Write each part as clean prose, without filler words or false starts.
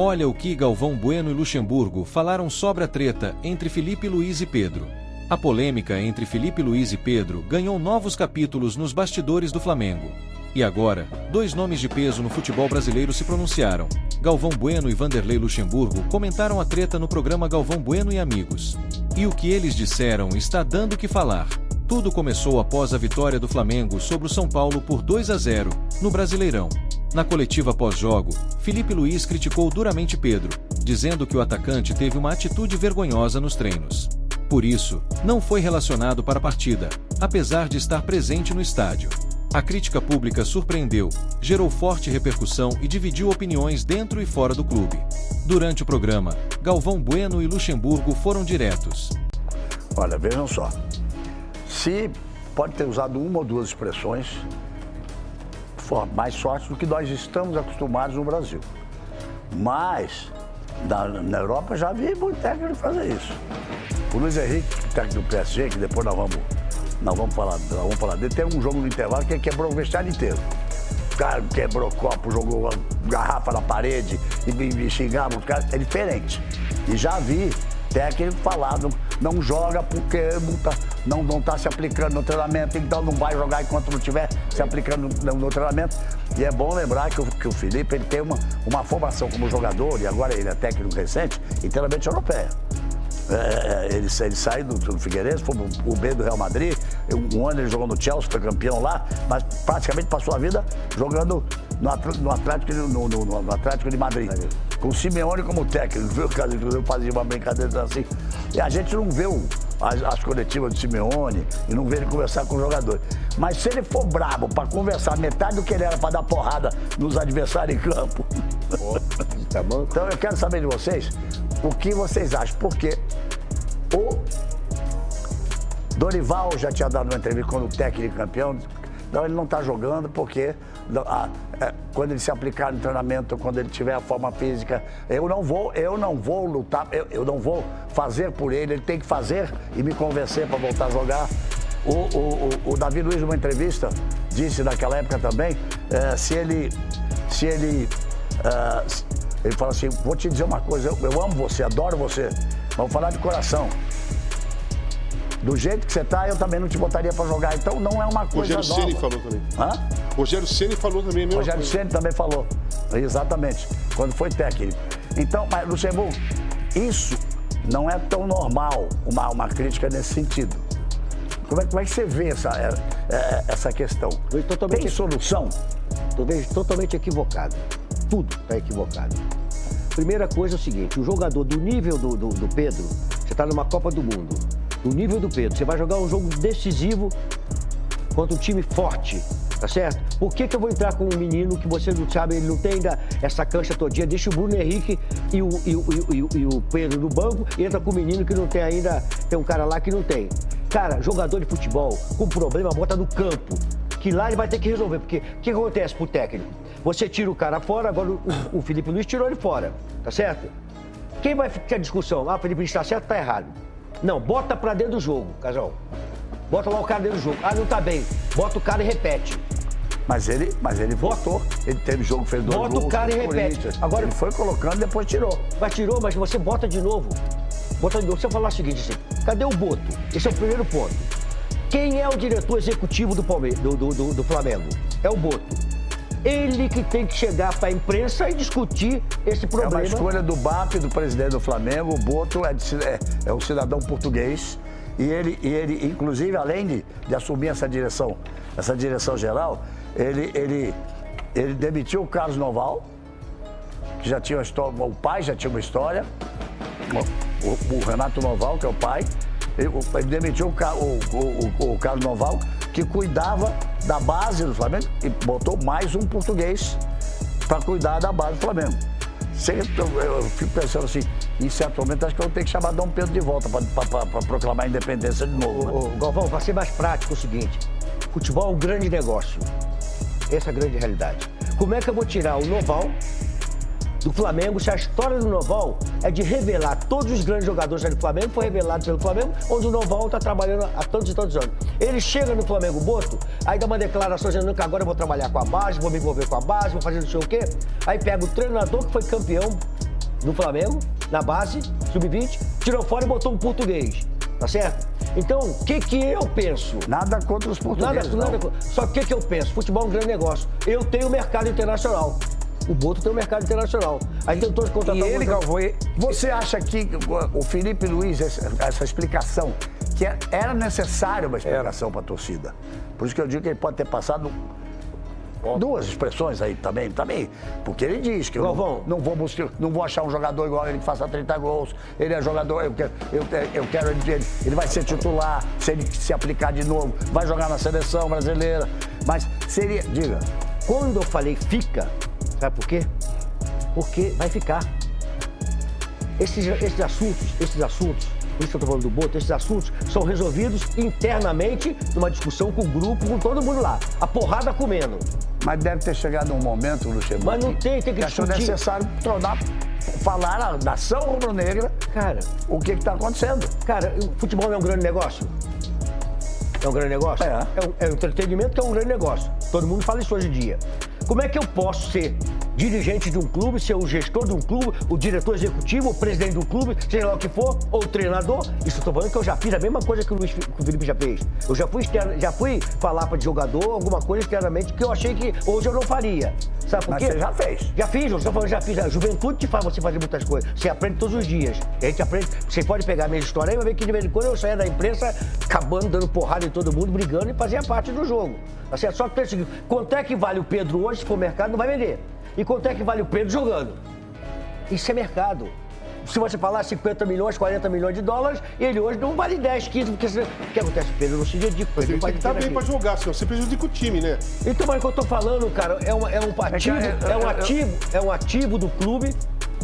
Olha o que Galvão Bueno e Luxemburgo falaram sobre a treta entre Felipe Luiz e Pedro. A polêmica entre Felipe Luiz e Pedro ganhou novos capítulos nos bastidores do Flamengo. E agora, dois nomes de peso no futebol brasileiro se pronunciaram. Galvão Bueno e Vanderlei Luxemburgo comentaram a treta no programa Galvão Bueno e Amigos. E o que eles disseram está dando o que falar. Tudo começou após a vitória do Flamengo sobre o São Paulo por 2-0, no Brasileirão. Na coletiva pós-jogo, Felipe Luiz criticou duramente Pedro, dizendo que o atacante teve uma atitude vergonhosa nos treinos. Por isso, não foi relacionado para a partida, apesar de estar presente no estádio. A crítica pública surpreendeu, gerou forte repercussão e dividiu opiniões dentro e fora do clube. Durante o programa, Galvão Bueno e Luxemburgo foram diretos. Olha, vejam só. Se pode ter usado uma ou duas expressões mais fortes do que nós estamos acostumados no Brasil. Mas, na Europa, já vi muito técnico fazer isso. O Luiz Henrique, técnico do PSG, que depois nós vamos falar dele, tem um jogo no intervalo que ele quebrou o vestiário inteiro. O cara quebrou copo, jogou garrafa na parede e xingava o cara. É diferente. E já vi técnico falado, não joga porque não está se aplicando no treinamento, então não vai jogar enquanto não estiver se aplicando no treinamento. E é bom lembrar que o Felipe ele tem uma formação como jogador, e agora ele é técnico recente, inteiramente europeia. Ele saiu do Figueirense, foi o B do Real Madrid, um ano ele jogou no Chelsea, foi campeão lá, mas praticamente passou a vida jogando no Atlético de Madrid. Com o Simeone como técnico, viu? Eu fazia uma brincadeira assim. E a gente não vê as coletivas do Simeone e não vê ele conversar com os jogadores. Mas se ele for brabo para conversar metade do que ele era para dar porrada nos adversários em campo. Tá bom? Então eu quero saber de vocês o que vocês acham. Porque o Dorival já tinha dado uma entrevista quando o técnico campeão. Não, ele não está jogando porque quando ele se aplicar no treinamento, quando ele tiver a forma física, eu não vou lutar, eu não vou fazer por ele tem que fazer e me convencer para voltar a jogar. O Davi Luiz, numa entrevista, disse naquela época também, ele fala assim, vou te dizer uma coisa, eu amo você, adoro você, vamos falar de coração. Do jeito que você tá, eu também não te botaria pra jogar. Então não é uma coisa nova. Rogério Ceni falou também. Hã? Rogério Ceni falou também. Rogério Ceni também falou. Exatamente. Quando foi técnico. Então, mas, Luxemburgo, isso não é tão normal, uma crítica nesse sentido. Como é que você vê essa questão? Tem solução? Estou totalmente equivocado. Tudo está equivocado. Primeira coisa é o seguinte, o jogador do nível do Pedro, você está numa Copa do Mundo. Do nível do Pedro, você vai jogar um jogo decisivo contra um time forte, tá certo? Por que eu vou entrar com um menino que você não sabe, ele não tem ainda essa cancha todinha, deixa o Bruno Henrique e o Pedro no banco e entra com o menino que não tem ainda, tem um cara lá que não tem. Cara, jogador de futebol com problema, bota no campo, que lá ele vai ter que resolver, porque o que acontece pro técnico? Você tira o cara fora, agora o Felipe Luiz tirou ele fora, tá certo? Quem vai ficar a discussão? Ah, o Felipe Luiz tá certo, tá errado. Não, bota pra dentro do jogo, Casal. Bota lá o cara dentro do jogo. Ah, não tá bem. Bota o cara e repete. Mas ele votou. Ele teve jogo, fez 2 gols. Bota o cara e repete. Agora ele foi colocando e depois tirou. Mas tirou, mas você bota de novo. Bota de novo. Você vai falar o seguinte assim, cadê o Boto? Esse é o primeiro ponto. Quem é o diretor executivo do Flamengo? É o Boto. Ele que tem que chegar para a imprensa e discutir esse problema. É uma escolha do BAP, do presidente do Flamengo. O Boto é um cidadão português. E ele, inclusive, além de assumir essa direção geral, ele demitiu o Carlos Noval, que já tinha uma história, o pai já tinha uma história. O Renato Noval, que é o pai. Ele demitiu o Carlos Noval, que cuidava da base do Flamengo e botou mais um português para cuidar da base do Flamengo. Eu fico pensando assim, em certo momento acho que eu vou ter que chamar Dom Pedro de volta para proclamar a independência de novo. Né? Galvão, para ser mais prático é o seguinte, futebol é um grande negócio, essa é a grande realidade. Como é que eu vou tirar o Noval do Flamengo, se a história do Noval é de revelar todos os grandes jogadores do Flamengo, foi revelado pelo Flamengo, onde o Noval está trabalhando há tantos e tantos anos. Ele chega no Flamengo Boto, aí dá uma declaração dizendo que agora eu vou trabalhar com a base, vou me envolver com a base, vou fazer não sei o quê. Aí pega o treinador que foi campeão do Flamengo, na base, sub-20, tirou fora e botou um português. Tá certo? Então, o que eu penso? Nada contra os portugueses, Só que o que eu penso? Futebol é um grande negócio. Eu tenho o mercado internacional. O Boto tem o mercado internacional. Aí tentou contratar... E ele, Galvão... Você acha que o Felipe Luiz, essa explicação, que era necessária uma explicação para a torcida? Por isso que eu digo que ele pode ter passado... duas expressões aí também, porque ele diz que eu não vou achar um jogador igual ele que faça 30 gols, ele é jogador, eu quero ele vai ser titular, se ele se aplicar de novo, vai jogar na seleção brasileira, mas seria, diga. Quando eu falei fica, sabe por quê? Porque vai ficar. Esses assuntos, por isso que eu tô falando do Boto, esses assuntos são resolvidos internamente numa discussão com o grupo, com todo mundo lá. A porrada comendo. Mas deve ter chegado um momento, Luxemburgo, mas não tem que achou discutir. necessário falar a nação rubro-negra, cara, o que está acontecendo. Cara, o futebol não é um grande negócio? É um grande negócio? É um entretenimento que é um grande negócio. Todo mundo fala isso hoje em dia. Como é que eu posso ser dirigente de um clube, ser o gestor de um clube, o diretor executivo, o presidente do clube, seja lá o que for, ou o treinador? Isso eu tô falando que eu já fiz a mesma coisa que o Felipe já fez. Eu já fui falar para jogador alguma coisa externamente que eu achei que hoje eu não faria. Sabe por quê? Mas você já fez. Já fiz, eu estou falando, já fiz. A juventude te faz você fazer muitas coisas. Você aprende todos os dias. A gente aprende. Você pode pegar a minha história e vai ver que de vez em quando eu saía da imprensa acabando, dando porrada em todo mundo, brigando e fazia parte do jogo. Tá certo? Só que tem o seguinte, quanto é que vale o Pedro hoje, se for mercado, não vai vender. E quanto é que vale o Pedro jogando? Isso é mercado. Se você falar 50 milhões, 40 milhões de dólares, ele hoje não vale 10, 15, porque o que acontece? O Pedro não se dedica. Mas ele tem que estar bem para jogar, senão você prejudica o time, né? Então, mas o que eu tô falando, cara, é um ativo do clube,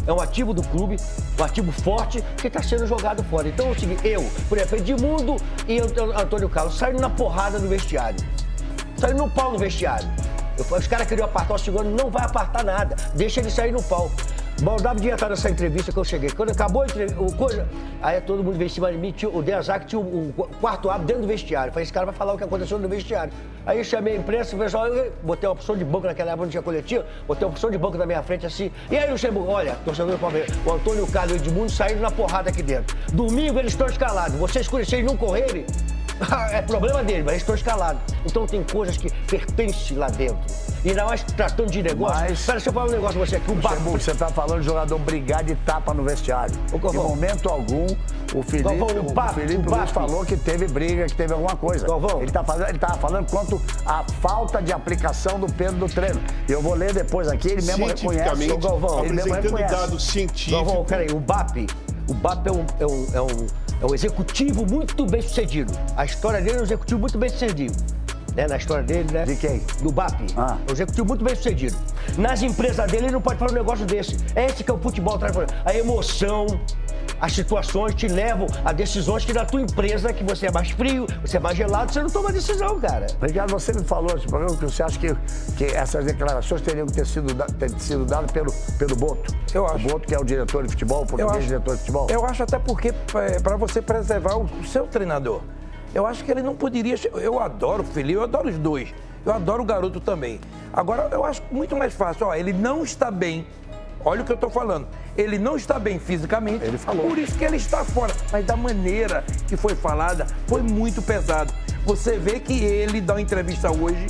o ativo forte que está sendo jogado fora. Então é o seguinte, por exemplo, Edmundo e Antônio Carlos saíram na porrada no vestiário. Saíram no pau no vestiário. Os caras queriam apartar o segundo, não vai apartar nada, deixa ele sair no pau. Maldava de estar nessa entrevista que eu cheguei. Quando acabou a entrevista, aí todo mundo veio em cima de mim, o Deazac tinha um quarto árbitro dentro do vestiário. Falei, esse cara vai falar o que aconteceu no vestiário. Aí eu chamei a imprensa, o pessoal, botei uma opção de banco naquela época, não tinha coletivo, botei uma opção de banco na minha frente assim. E aí, Luxemburgo, olha, torcedor do Palmeiras, o Antônio Carlos e o Edmundo saíram na porrada aqui dentro. Domingo eles estão escalados, vocês não correrem, é problema deles, mas eles estão escalados. Então tem coisas que pertencem lá dentro. E ainda mais tratando de negócio. Pera, deixa eu falar um negócio pra você aqui. Você tá falando de jogador brigar de tapa no vestiário. Em momento algum, o Felipe Luiz falou que teve briga, que teve alguma coisa. Ele tava falando quanto à falta de aplicação do Pedro do treino. E eu vou ler depois aqui, ele mesmo reconhece. Ele mesmo reconhece. Dados científicos. Galvão, peraí, o BAP é um executivo muito bem sucedido. A história dele é um executivo muito bem sucedido. Na história dele, né? De quem? Do BAP. É um executivo muito bem sucedido. Nas empresas dele, ele não pode fazer um negócio desse. É esse que é o futebol. A emoção, as situações te levam a decisões que na tua empresa, que você é mais frio, você é mais gelado, você não toma decisão, cara. Ricardo, você me falou nesse programa que você acha que essas declarações teriam que ter sido dadas pelo Boto. Eu acho. O Boto, que é o diretor de futebol, o português diretor de futebol. Eu acho até porque, para você preservar o seu treinador. Eu acho que ele não poderia... Eu adoro o Felipe, eu adoro os dois. Eu adoro o garoto também. Agora, eu acho muito mais fácil. Ele não está bem. Olha o que eu estou falando. Ele não está bem fisicamente. Ele falou. Por isso que ele está fora. Mas da maneira que foi falada, foi muito pesado. Você vê que ele dá uma entrevista hoje,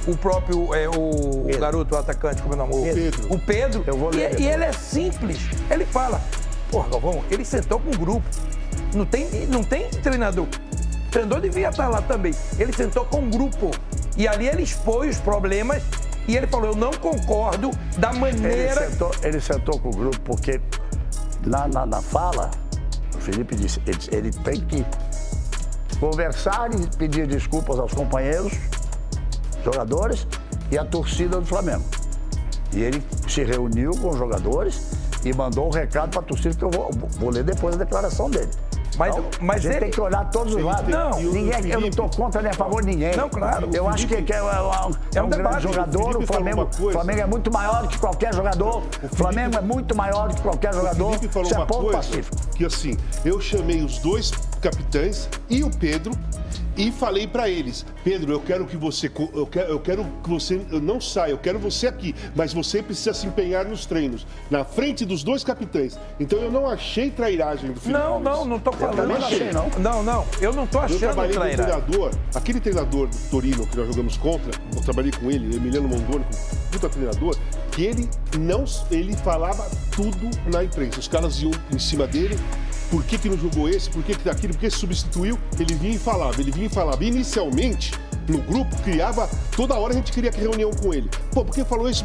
o próprio, o garoto, o atacante, como é o nome? O Pedro. Eu vou ler. E ele é simples. Ele fala, porra, Galvão, ele sentou com um grupo. Não tem treinador. O treinador devia estar lá também. Ele sentou com um grupo. E ali ele expôs os problemas e ele falou, eu não concordo da maneira... Ele sentou com o grupo porque na fala, o Felipe disse, ele tem que conversar e pedir desculpas aos companheiros, jogadores e à torcida do Flamengo. E ele se reuniu com os jogadores e mandou um recado para a torcida que eu vou ler depois a declaração dele. Mas a gente tem que olhar todos os lados. Eu não estou contra nem a favor de ninguém. Não, claro. Eu acho que é um grande jogador. O Flamengo é muito maior do que qualquer jogador. O Flamengo é muito maior do que qualquer jogador. O Felipe falou uma coisa que assim, eu chamei os dois capitães e o Pedro e falei para eles: Pedro, eu quero que você não saia, eu quero você aqui, mas você precisa se empenhar nos treinos, na frente dos 2 capitães. Então eu não achei trairagem do Felipe Luiz. Não tô falando. Eu não achei, não. Não, eu não tô achando trairagem. Eu trabalhei com o treinador, aquele treinador do Torino que nós jogamos contra, eu trabalhei com ele, Emiliano Mondoni, puta treinador, que ele falava tudo na imprensa. Os caras iam em cima dele. Por que não jogou esse? Por que daquilo? Por que substituiu? Ele vinha e falava. Inicialmente, no grupo, toda hora a gente queria reunião com ele. Pô, porque falou isso,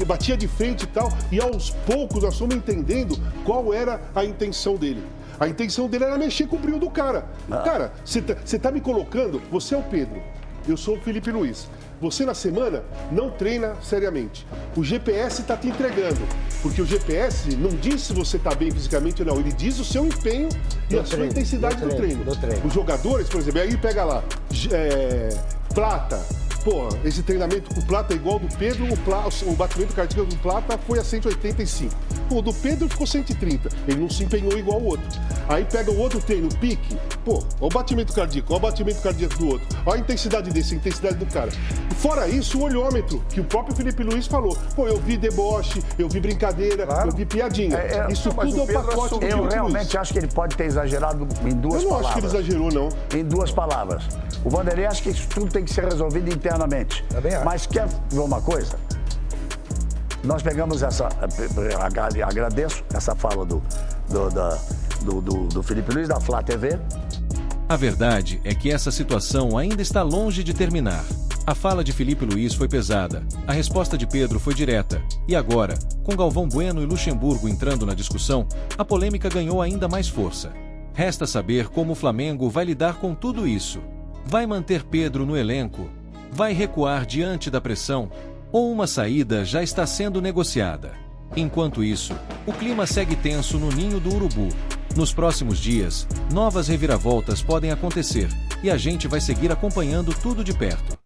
batia de frente e tal, e aos poucos nós fomos entendendo qual era a intenção dele. A intenção dele era mexer com o brilho do cara. Cara, você tá me colocando, você é o Pedro, eu sou o Felipe Luiz. Você na semana não treina seriamente. O GPS está te entregando. Porque o GPS não diz se você está bem fisicamente ou não. Ele diz o seu empenho e a sua intensidade do treino. Os jogadores, por exemplo, aí pega lá, Plata. Pô, esse treinamento com o Plata é igual ao do Pedro, o batimento cardíaco do Plata foi a 185. Pô, o do Pedro ficou 130. Ele não se empenhou igual ao outro. Aí pega o outro treino, o pique. Pô, olha o batimento cardíaco, olha o batimento cardíaco do outro. Olha a intensidade desse, a intensidade do cara. E fora isso, o olhômetro, que o próprio Felipe Luiz falou. Pô, eu vi deboche, eu vi brincadeira, eu vi piadinha. Isso tudo é o pacote do Eu realmente acho que ele pode ter exagerado em 2 palavras. Eu não acho que ele exagerou, não. Em 2 palavras. O Vanderlei acha que isso tudo tem que ser resolvido internamente. Mas quer ver uma coisa? Nós pegamos agradeço essa fala do Felipe Luiz, da Flá TV. A verdade é que essa situação ainda está longe de terminar. A fala de Felipe Luiz foi pesada, a resposta de Pedro foi direta. E agora, com Galvão Bueno e Luxemburgo entrando na discussão, a polêmica ganhou ainda mais força. Resta saber como o Flamengo vai lidar com tudo isso. Vai manter Pedro no elenco? Vai recuar diante da pressão? Ou uma saída já está sendo negociada? Enquanto isso, o clima segue tenso no ninho do Urubu. Nos próximos dias, novas reviravoltas podem acontecer e a gente vai seguir acompanhando tudo de perto.